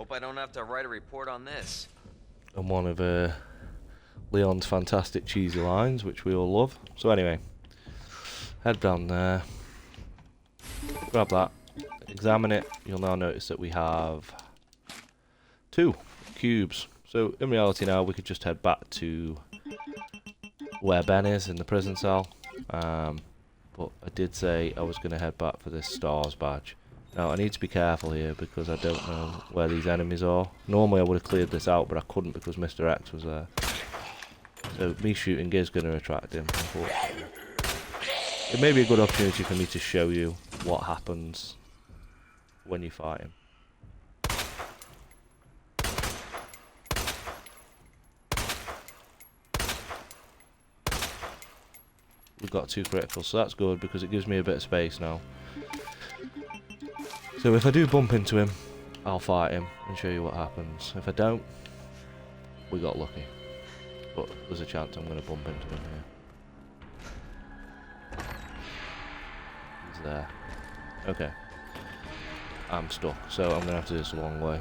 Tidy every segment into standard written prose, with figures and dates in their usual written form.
Hope I don't have to write a report on this. And one of Leon's fantastic cheesy lines, which we all love. So anyway, head down there, grab that, examine it. You'll now notice that we have 2 cubes. So in reality now we could just head back to where Ben is in the prison cell. But I did say I was going to head back for this STARS badge. Now I need to be careful here because I don't know where these enemies are. Normally I would have cleared this out, but I couldn't because Mr. X was there. So me shooting is going to attract him, unfortunately. It may be a good opportunity for me to show you what happens when you fight him. We've got 2 criticals, so that's good because it gives me a bit of space now. So if I do bump into him, I'll fight him and show you what happens. If I don't, we got lucky. But there's a chance I'm going to bump into him here. He's there. Okay. I'm stuck, so I'm going to have to do this a long way.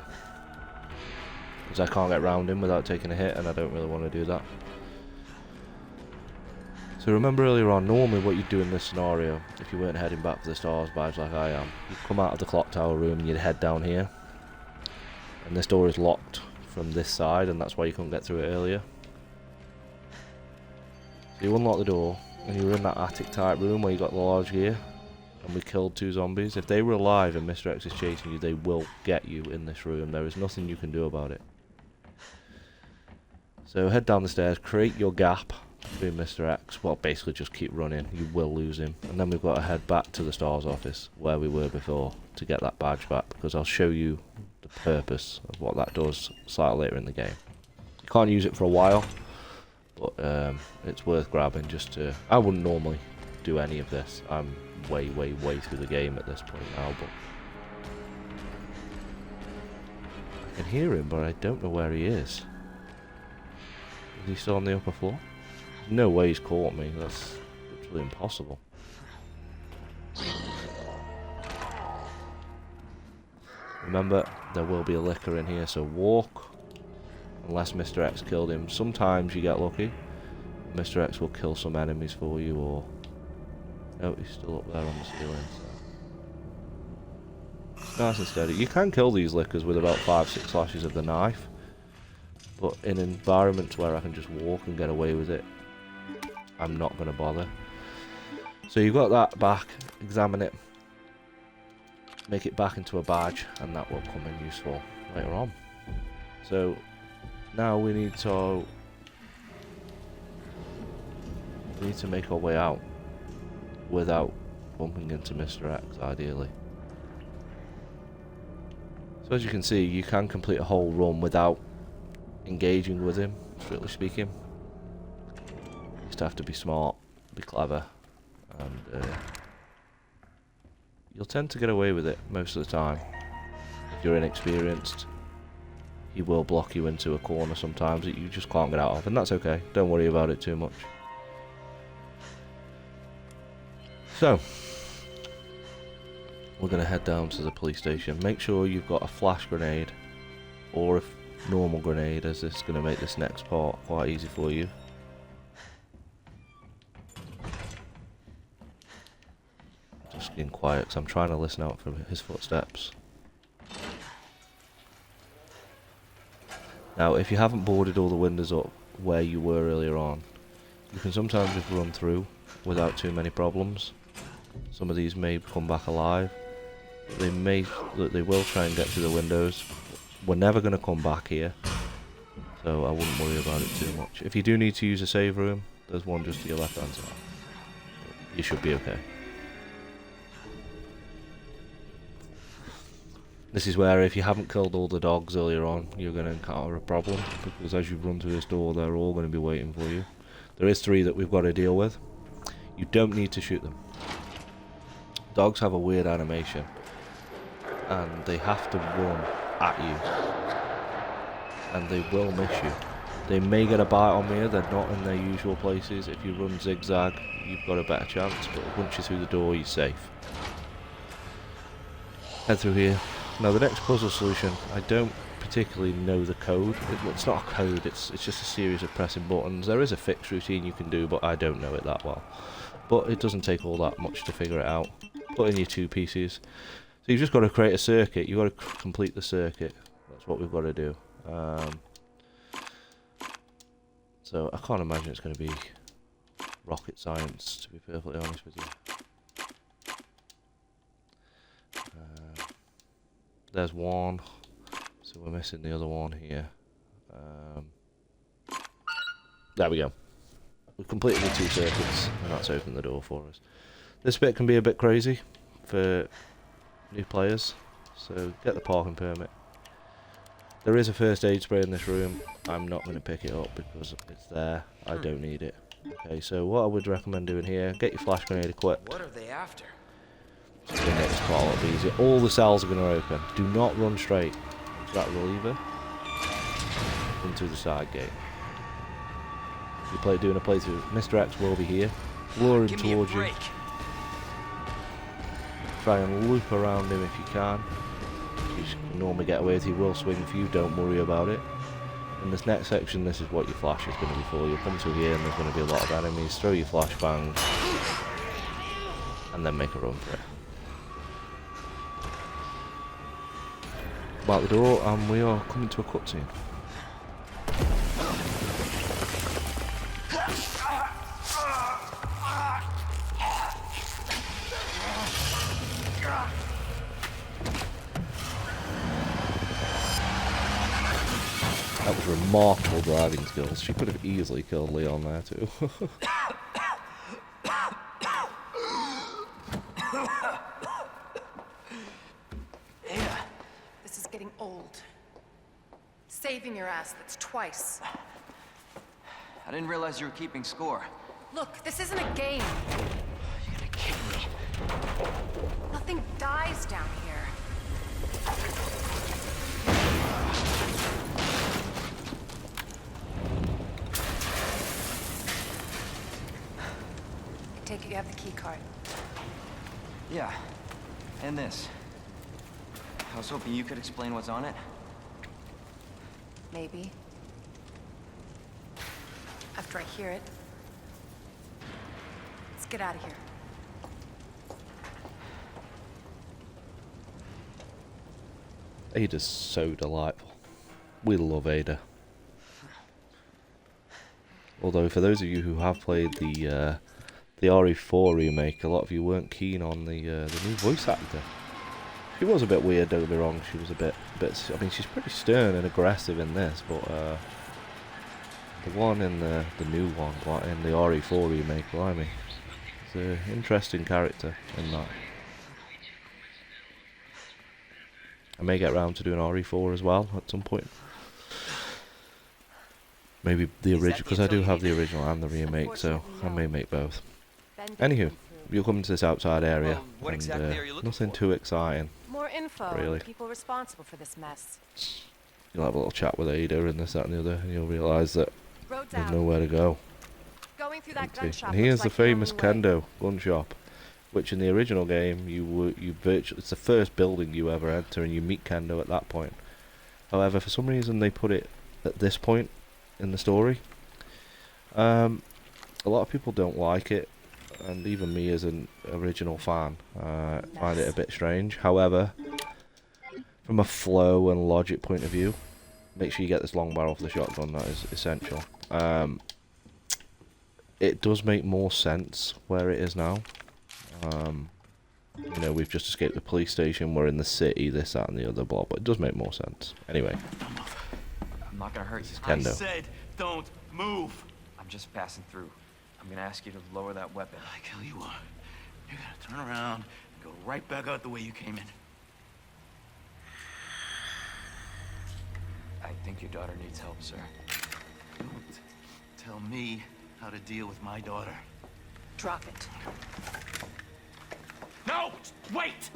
Because I can't get round him without taking a hit, and I don't really want to do that. So remember earlier on, normally what you'd do in this scenario, if you weren't heading back for the STARS badge like I am, you'd come out of the clock tower room and you'd head down here. And this door is locked from this side, and that's why you couldn't get through it earlier. So you unlock the door, and you're in that attic type room where you got the large gear, and we killed 2 zombies. If they were alive and Mr. X is chasing you, they will get you in this room. There is nothing you can do about it. So head down the stairs, create your gap between Mr. X. Well, basically just keep running. You will lose him. And then we've got to head back to the STARS office where we were before to get that badge back, because I'll show you the purpose of what that does slightly later in the game. You can't use it for a while, but it's worth grabbing just to... I wouldn't normally do any of this. I'm way through the game at this point now, but I can hear him, but I don't know where he is. Is he still on the upper floor? There's no way he's caught me. That's literally impossible. Remember, there will be a licker in here, so walk. Unless Mr. X killed him. Sometimes you get lucky. Mr. X will kill some enemies for you, or... No, he's still up there on the ceiling. So. Nice and steady. You can kill these lickers with about 5-6 slashes of the knife. But in environments where I can just walk and get away with it, I'm not going to bother. So you've got that back. Examine it. Make it back into a badge, and that will come in useful later on. So now we need to make our way out without bumping into Mr. X, ideally. So as you can see, you can complete a whole run without engaging with him, strictly speaking. You just have to be smart, be clever, and you'll tend to get away with it most of the time. If you're inexperienced, he will block you into a corner sometimes that you just can't get out of, and that's okay. Don't worry about it too much. So, we're going to head down to the police station. Make sure you've got a flash grenade, or a normal grenade, as this is going to make this next part quite easy for you. Just getting quiet because I'm trying to listen out for his footsteps. Now, if you haven't boarded all the windows up where you were earlier on, you can sometimes just run through without too many problems. Some of these may come back alive. They will try and get through the windows. We're never going to come back here, so I wouldn't worry about it too much. If you do need to use a save room, there's one just to your left hand side. But you should be okay. This is where, if you haven't killed all the dogs earlier on, you're going to encounter a problem, because as you run through this door, they're all going to be waiting for you. There is 3 that we've got to deal with. You don't need to shoot them. Dogs have a weird animation, and they have to run at you, and they will miss you. They may get a bite on me, they're not in their usual places. If you run zigzag, you've got a better chance, but once you're through the door, you're safe. Head through here. Now the next puzzle solution, I don't particularly know the code. It's not a code, it's just a series of pressing buttons. There is a fixed routine you can do, but I don't know it that well. But it doesn't take all that much to figure it out. Put in your 2 pieces. So you've just got to create a circuit. You've got to complete the circuit. That's what we've got to do. So I can't imagine it's going to be rocket science, to be perfectly honest with you. There's one. So we're missing the other one here. There we go. We've completed the 2 circuits, and that's opened the door for us. This bit can be a bit crazy for new players, so get the parking permit. There is a first aid spray in this room. I'm not going to pick it up because it's there. I don't need it. Okay, so what I would recommend doing here, get your flash grenade equipped. What are they after? It's going to make this quite a lot easier. All the cells are going to open. Do not run straight into that reliever. Into the side gate. If you're doing a playthrough, Mr. X will be here. Lure him towards you. Try and loop around him if you can. You can normally get away with it. He will swing for you, don't worry about it. In this next section, this is what your flash is going to be for. You'll come to here and there's going to be a lot of enemies. Throw your flashbang. And then make a run for it. Come out the door and we are coming to a cutscene. That was remarkable driving skills. She could have easily killed Leon there too. This is getting old. Saving your ass, that's twice. I didn't realize you were keeping score. Look, this isn't a game. You're gonna kill me. Nothing dies down here. I take it you have the key card. Yeah, and this. I was hoping you could explain what's on it. Maybe. After I hear it. Let's get out of here. Ada's so delightful. We love Ada. Although for those of you who have played the RE4 remake, a lot of you weren't keen on the new voice actor. She was a bit weird, don't get me wrong. She was a bit. I mean, she's pretty stern and aggressive in this, but the one in the new one, in the RE4 remake, blimey, it's an interesting character in that. I may get around to doing RE4 as well at some point. Maybe the original, because I do have the original and the remake, so I may make both. Anywho, you'll come into this outside area, Well, what and exactly are you looking nothing for? too exciting. More info Really? on people responsible for this mess. You'll have a little chat with Ada and this, that and the other, and you'll realise that Roads there's out. nowhere to go. Going through that Empty. gun shop. And here's looks the like the famous only way. Kendo gun shop, which in the original game you virtually, it's the first building you ever enter, and you meet Kendo at that point. However, for some reason they put it at this point in the story. A lot of people don't like it, and even me as an original fan find it a bit strange. However, from a flow and logic point of view, make sure you get this long barrel for the shotgun. That is essential. It does make more sense where it is now. You know, we've just escaped the police station, we're in the city, this, that and the other, blah, but it does make more sense. Anyway, I'm not gonna hurt you. Kendo. I said, don't move. I'm just passing through. I'm gonna ask you to lower that weapon. I kill you are. You're gonna turn around and go right back out the way you came in. I think your daughter needs help, sir. Don't tell me how to deal with my daughter. Drop it. No! Wait!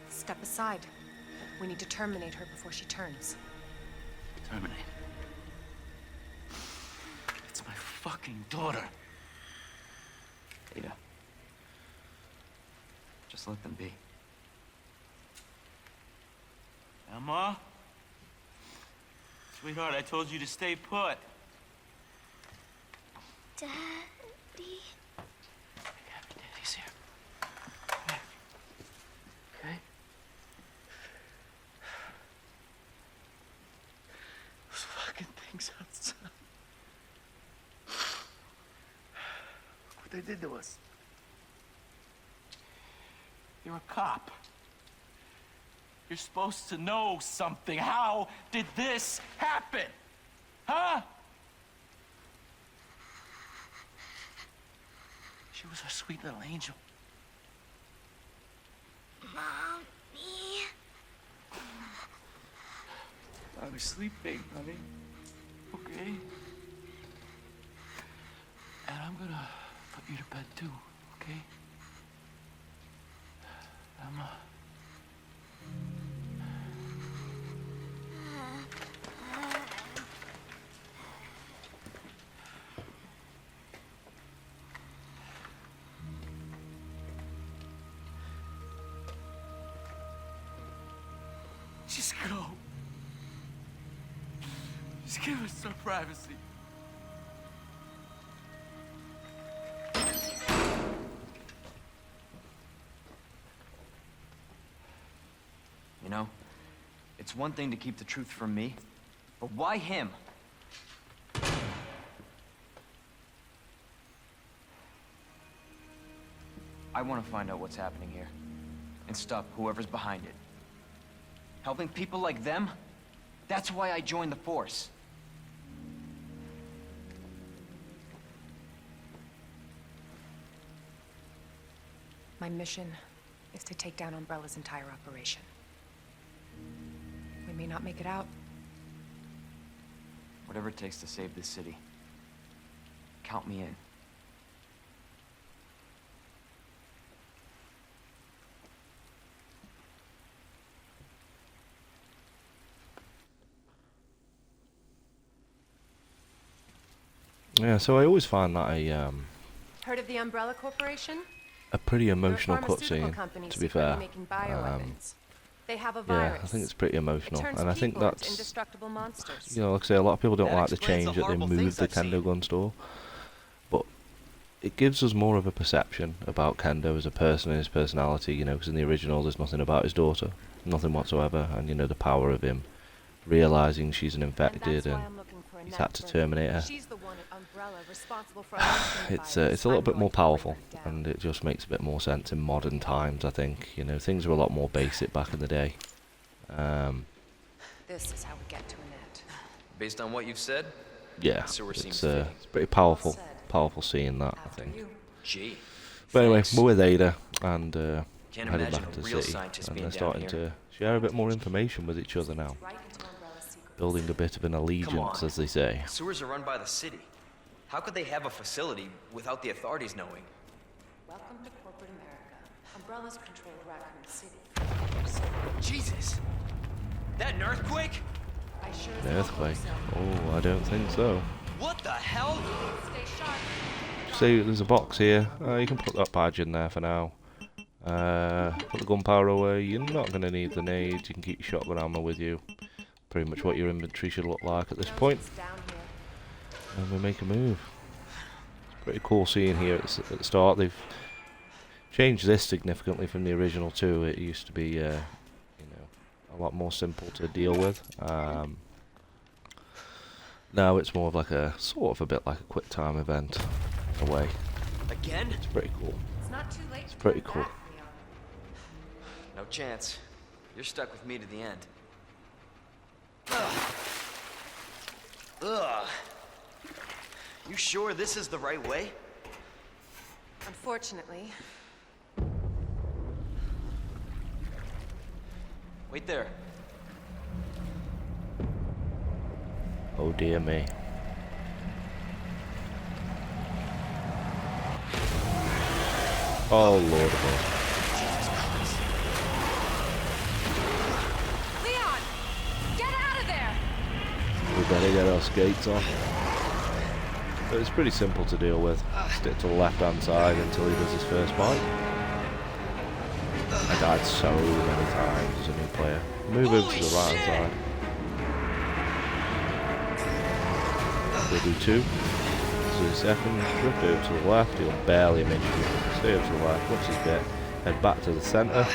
Step aside. We need to terminate her before she turns. Terminate. It's my fucking daughter. Ada. Just let them be. Emma? Sweetheart, I told you to stay put. Daddy. Daddy's here. Come here. Okay? Those fucking things outside. Look what they did to us. You're a cop. You're supposed to know something. How did this happen? Huh? She was our sweet little angel. Mommy. I was sleeping, honey. Okay? And I'm gonna put you to bed too, okay? Emma. Just go. Just give us some privacy. You know, it's one thing to keep the truth from me, but why him? I want to find out what's happening here and stop whoever's behind it. Helping people like them? That's why I joined the Force. My mission is to take down Umbrella's entire operation. We may not make it out. Whatever it takes to save this city. Count me in. Yeah, so I always find that Heard of the Umbrella Corporation? a pretty They're a emotional pharmaceutical cutscene, company to be secretly fair. making bioweapons. They have a Yeah, virus. I think it's pretty It emotional, turns and I think people into that's, indestructible monsters. you know, like I say, a lot of people don't That like the explains the change that they horrible moved things the I've seen. Kendo gun store, but it gives us more of a perception about Kendo as a person and his personality, you know, because in the original there's nothing about his daughter, nothing whatsoever, and you know, the power of him realising she's an infected and he's had to terminate her. She's the one at Umbrella responsible for unleashing the It's virus. a little I'm bit going more to bring powerful, her down. and it just makes a bit more sense in modern times. I think, you know, things were a lot more basic back in the day. This is how we get to an end. Based on what you've said, Yeah, Sewer seems it's fitting. it's pretty powerful, Well said. powerful seeing that, I After think. you. gee. But anyway, thanks. we're with Ada, and Can't heading imagine back a to the real city, scientist and being they're down starting here. to share a bit more information with each other now, Right into Umbrella's secret. building a bit of an allegiance, on. as they say. Sewers are run by the city. How could they have a facility without the authorities knowing? Welcome to corporate America. Umbrellas control Raccoon City. Jesus! That an earthquake? I sure An earthquake? Oh, I don't think so. What the hell? Stay sharp. See, there's a box here. You can put that badge in there for now. Put the gunpowder away. You're not going to need the nades. You can keep your shotgun ammo with you. Pretty much what your inventory should look like at this point. It's down here. And we make a move. Pretty cool seeing here at the start. They've changed this significantly from the original too. It used to be, you know, a lot more simple to deal with. Now it's more of like a sort of a bit like a quick time event in a way. Again? It's pretty cool. It's not too late. It's pretty cool. No chance. You're stuck with me to the end. Ugh. Ugh. You sure this is the right way? Unfortunately, Wait there. Oh dear me. Oh lord of us. Leon, get out of there! We better get our skates on. But it's pretty simple to deal with. Stick to the left hand side until he does his first bite. I died so many times as a new player. Move over to the right hand side. We'll do 2. So the second, drift over to the left, he'll barely miss you. Stay over to the left, once he's bit, head back to the centre,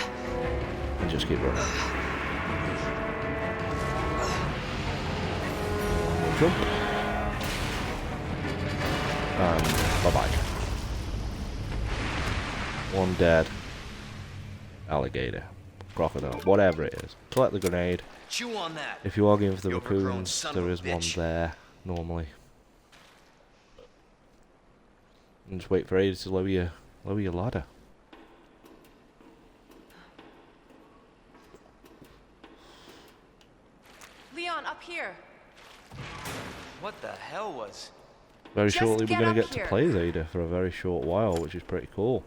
and just keep running. Jump. And bye-bye. One dead. Alligator. Crocodile. Whatever it is. Collect the grenade. Chew on that. If you are going for the You overgrown raccoons, son there of a is one bitch. there, normally. And just wait for Ada to lower your ladder. Leon, up here. What the hell was? Very Just shortly we're get going to up get to here. play as Ada for a very short while, which is pretty cool.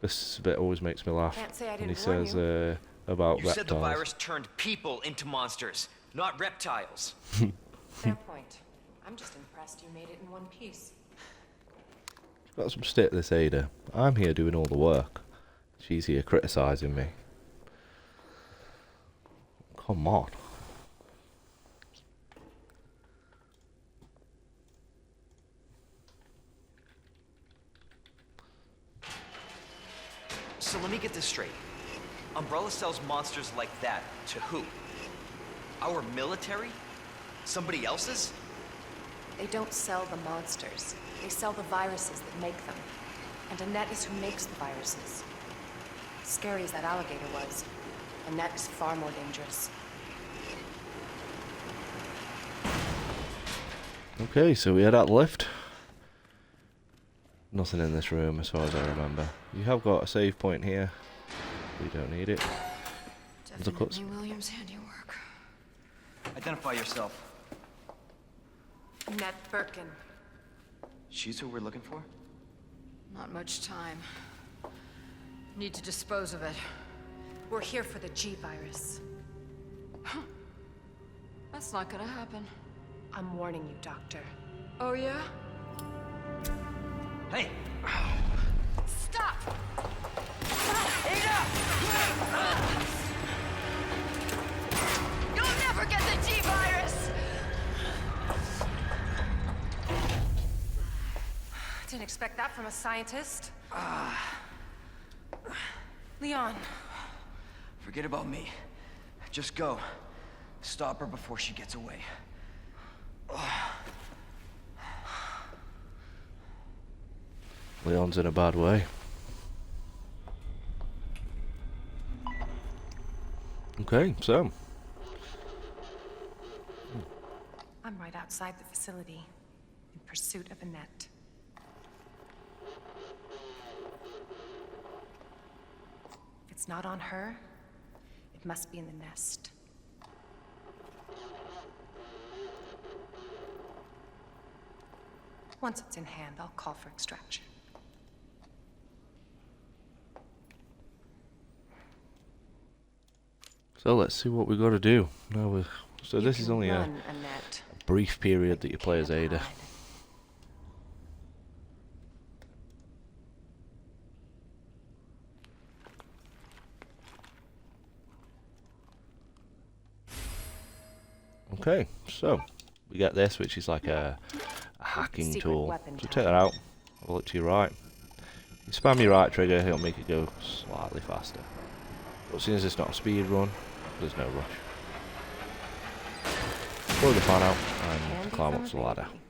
This bit always makes me laugh Can't say I when he didn't warn says about You said the reptiles. virus turned people into monsters, not reptiles. Fair point. I'm just impressed you made it in one piece. Got some stick, this Ada. I'm here doing all the work. She's here criticising me. Come on. So let me get this straight. Umbrella sells monsters like that to who? Our military? Somebody else's? They don't sell the monsters. They sell the viruses that make them. And Annette is who makes the viruses. Scary as that alligator was, Annette is far more dangerous. Okay, so we had that lift. Nothing in this room as far as I remember. You have got a save point here. We don't need it. There's a cut. Definitely William's handiwork. Identify yourself. Annette Birkin. She's who we're looking for? Not much time. Need to dispose of it. We're here for the G-virus. That's not gonna happen. I'm warning you, Doctor. Oh yeah? Hey! Stop! You'll never get the G-virus! Didn't expect that from a scientist. Leon, Forget about me. Just go. Stop her before she gets away. Leon's in a bad way. Okay, so. I'm right outside the facility, in pursuit of Annette. If it's not on her, it must be in the nest. Once it's in hand, I'll call for extraction. So let's see what we got to do. Now so You this is can only a run, Annette, brief period but that you play as can't Ada. hide. Okay, so we get this, which is like a hacking Secret tool. weapon So take that out. Have a look to your right. You spam your right trigger, it'll make it go slightly faster. But since it's not a speed run, there's no rush. Pull the fan out and Candy climb from up a the ladder. baby.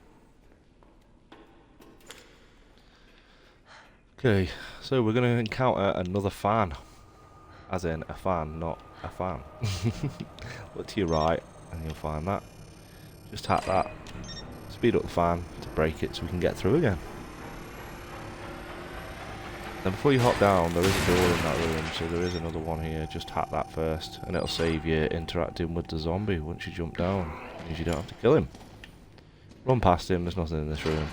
Okay, so we're going to encounter another fan. As in a fan, not a fan. Look to your right and you'll find that. Just tap that. Speed up the fan to break it so we can get through again. Then before you hop down, there is a door in that room, so there is another one here. Just tap that first and it'll save you interacting with the zombie once you jump down. Means you don't have to kill him. Run past him, there's nothing in this room.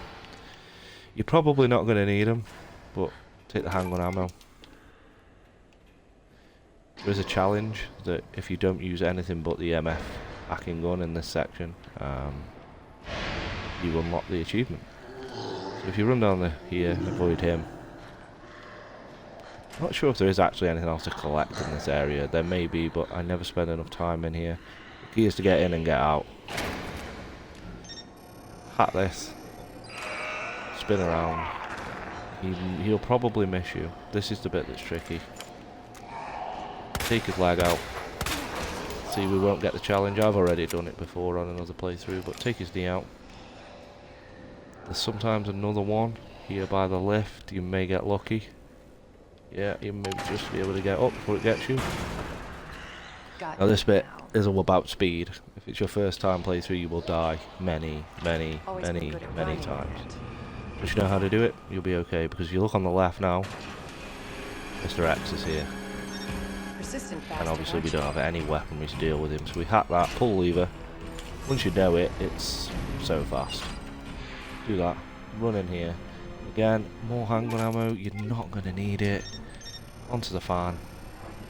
You're probably not going to need him, but take the handgun ammo. There is a challenge that if you don't use anything but the MF hacking gun in this section, you unlock the achievement. So if you run down here and avoid him, not sure if there is actually anything else to collect in this area. There may be, but I never spend enough time in here. The key is to get in and get out. Hack this. Spin around. He'll probably miss you. This is the bit that's tricky. Take his leg out. See, we won't get the challenge. I've already done it before on another playthrough, but take his knee out. There's sometimes another one here by the lift. You may get lucky. Yeah, you may just be able to get up before it gets you. Got Now this you bit now. is all about speed. If it's your first time playthrough, you will die many Always been good at running, times. Annette. But you know how to do it, you'll be okay, because you look on the left now, Mr. X is here. Persistent bastard, And obviously we aren't you? don't have any weaponry to deal with him, so we hack that, pull lever. Once you know it, it's so fast. Do that, run in here. Again, more handgun ammo, you're not going to need it. Onto the fan.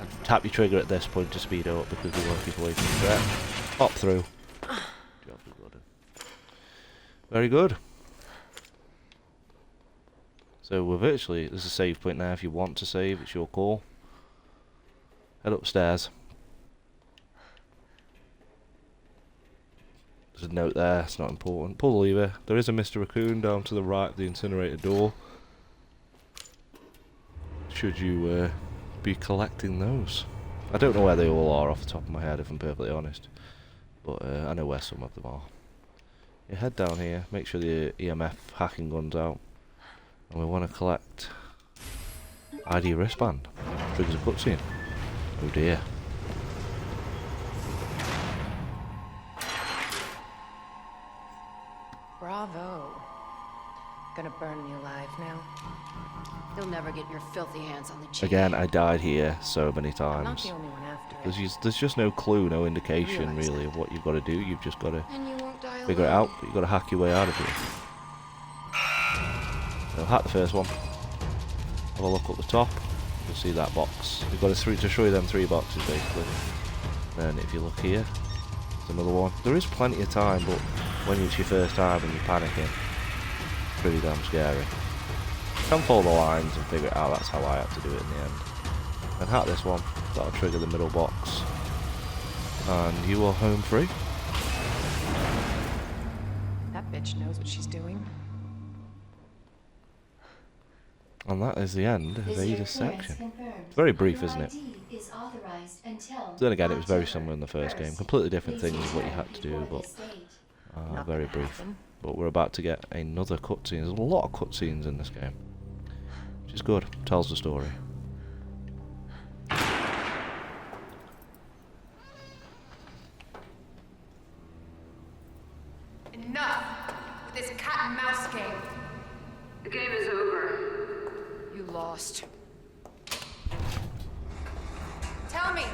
And tap your trigger at this point to speed it up because we won't keep away from the threat. Pop through. Job good. Very good. So we're virtually, there's a save point now if you want to save, it's your call. Head upstairs. There's a note there, it's not important. Pull the lever. There is a Mr. Raccoon down to the right of the incinerator door. Should you be collecting those. I don't know where they all are off the top of my head if I'm perfectly honest. But I know where some of them are. You head down here, make sure the EMF hacking gun's out. And we want to collect ID wristband. Triggers a cutscene. Oh dear. Bravo. Gonna burn me alive now. You'll never get your filthy hands on the chain. Again, I died here so many I'm not times. the only one after it. There's just no clue, no indication Realize really that. of what you've got to do. You've just got to And you won't die figure it alone. out, but you've got to hack your way out of here. So hack the first one. Have a look up the top. You'll see that box. You've got to show you them 3 boxes basically. Then if you look here, there's another one. There is plenty of time, but when it's your first time and you're panicking, it's pretty damn scary. You can follow the lines and figure it out. That's how I had to do it in the end. And hack this one. That'll trigger the middle box. And you are home free. That bitch knows what she's doing. And that is the end of Visitor Ada's clearance section. confirmed. It's very brief, Your isn't it? ID is authorized until Then again, it was very October similar in the first game. 1st. Completely different Please things what you return had to do, before but this date. Not very gonna brief. happen. But we're about to get another cutscene. There's a lot of cutscenes in this game, which is good. Tells the story. Enough with this cat and mouse game. The game is over. You lost. Tell me,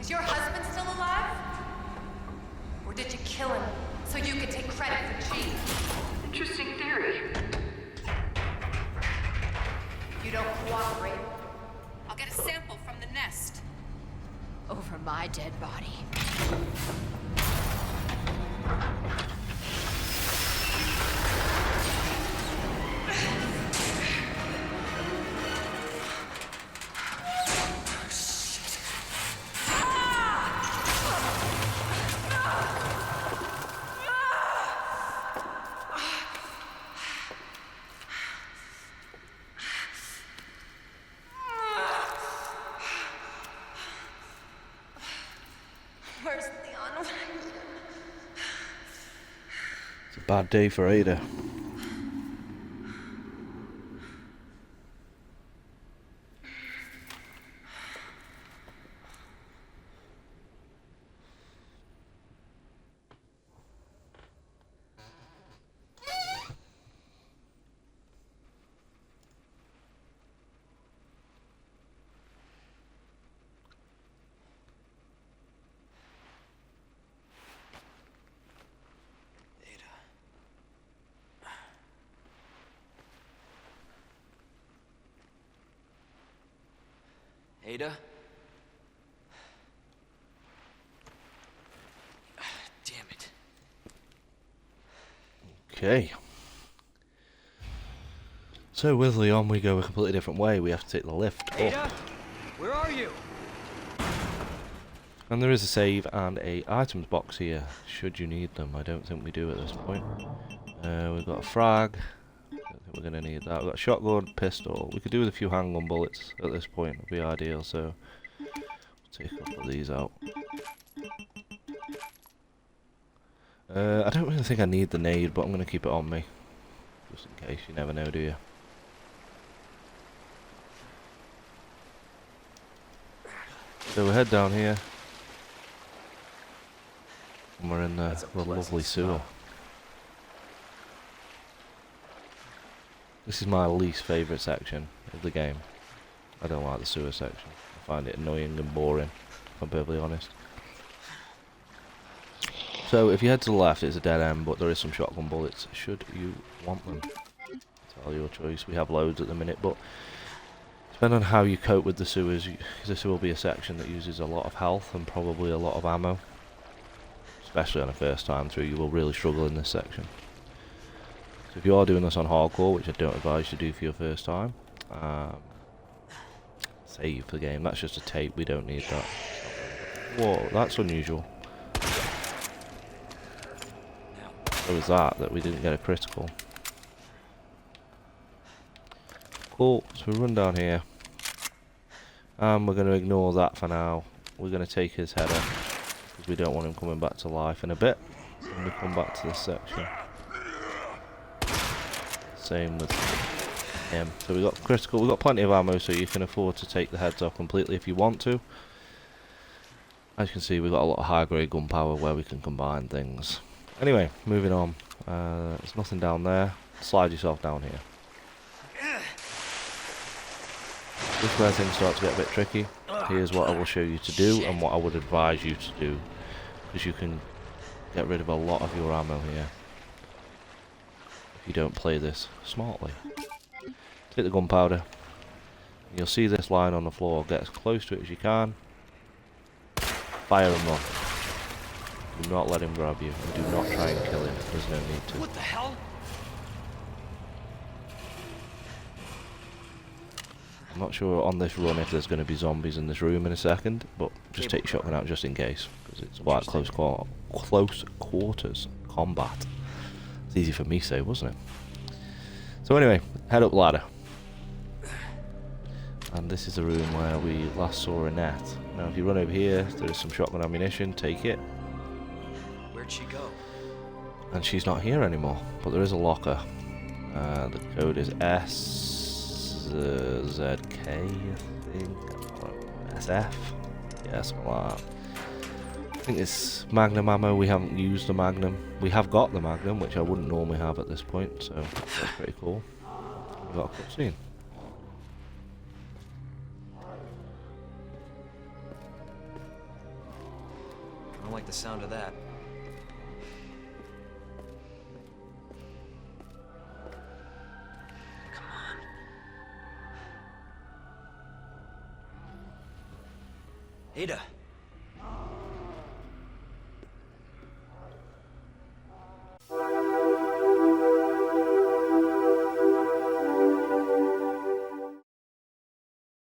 is your husband still alive? Or did you kill him so you could take credit for G? Interesting theory. You don't cooperate. I'll get a sample from the nest. Over my dead body. Where's Leon? It's a bad day for Ada. Ada? Damn it. Okay. So with Leon, we go a completely different way. We have to take the lift up. Ada? Where are you? And there is a save and a items box here, should you need them. I don't think we do at this point. We've got a frag. I don't think we're going to need that. We've got a shotgun, pistol. We could do with a few handgun bullets at this point. It would be ideal, so we'll take a couple of these out. I don't really think I need the nade, but I'm going to keep it on me. Just in case, you never know, do you? So we head down here. And we're in the lovely sewer. This is my least favourite section of the game. I don't like the sewer section. I find it annoying and boring, if I'm perfectly honest. So if you head to the left, it's a dead end, but there is some shotgun bullets, should you want them. It's all your choice. We have loads at the minute, but depending on how you cope with the sewers, this will be a section that uses a lot of health and probably a lot of ammo. Especially on a first time through, you will really struggle in this section. So if you are doing this on hardcore, which I don't advise you to do for your first time, save the game. That's just a tape, we don't need that. Whoa, that's unusual. So was that we didn't get a critical. Cool, so we run down here. And we're going to ignore that for now. We're going to take his header, because we don't want him coming back to life in a bit. When we come back to this section. Same with him. So we got critical, we've got plenty of ammo, so you can afford to take the heads off completely if you want to. As you can see, we've got a lot of high grade gunpowder where we can combine things. Anyway, moving on. There's nothing down there. Slide yourself down here. This is where things start to get a bit tricky. Here's what I will show you to do and what I would advise you to do, because you can get rid of a lot of your ammo here if you don't play this smartly. Take the gunpowder. You'll see this line on the floor. Get as close to it as you can. Fire and run. Do not let him grab you, and do not try and kill him. There's no need to. What the hell? I'm not sure on this run if there's going to be zombies in this room in a second, but just take your shotgun out just in case, because it's quite close quarters combat. It's easy for me to say, wasn't it? So anyway, head up ladder. And this is the room where we last saw Annette. Now if you run over here, there is some shotgun ammunition, take it. Where'd she go? And she's not here anymore, but there is a locker. The code is ZK, I think. SF? Yeah, something like that. I think it's Magnum ammo. We haven't used the Magnum. We have got the Magnum, which I wouldn't normally have at this point, so that's pretty cool. We've got a cutscene. I don't like the sound of that. Ada.